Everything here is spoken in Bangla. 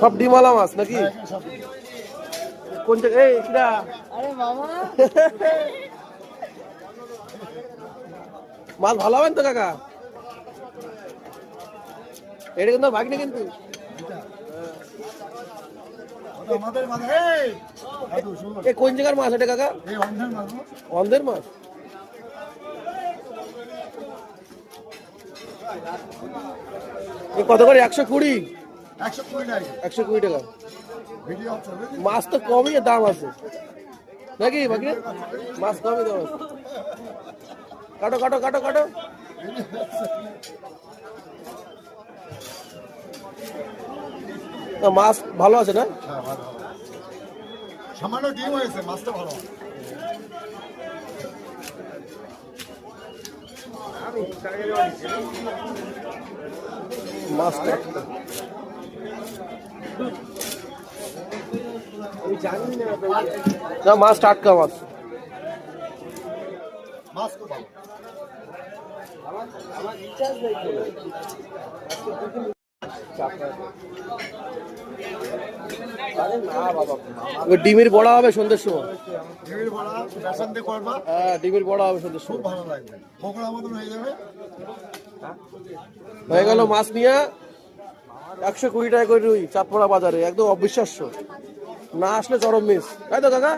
সব ডিমালা মাছ নাকি? কোন জায়গায়? মাছ ভালো হবেন তো কাকা? এটা কিন্তু ভাগনি কিন্তু কোন জায়গার মাছ এটা কাকা? অন্ধের মাছ। কত করে? 120? 120 টাকা। মাছ তো কমই দাম আছে নাকি? বাকি মাছ কমই দাম আছে। কাটো কাটো কাটো কাটো। মাছ ভালো আছে না? সামান্য ডিম হয়েছে, মাছটা ভালো। মাছটা না, মাছ টাটকা মাছ। মাছ খুব ভালো। ডিমের বড়া হবে সন্ধ্যের সময়। ডিমের বড়া বেসন দিয়ে করবা। হ্যাঁ, ডিমের বড়া হবে সন্ধ্যের খুব সময়। ভালো লাগবে, পকোড়া মতন হয়ে যাবে। হয়ে গেল মাছ নিয়ে 120 টাকা করে রুই চাঁদপাড়া বাজারে। একদম অবিশ্বাস্য, না আসলে চরম মিস, তাই তো কাকা?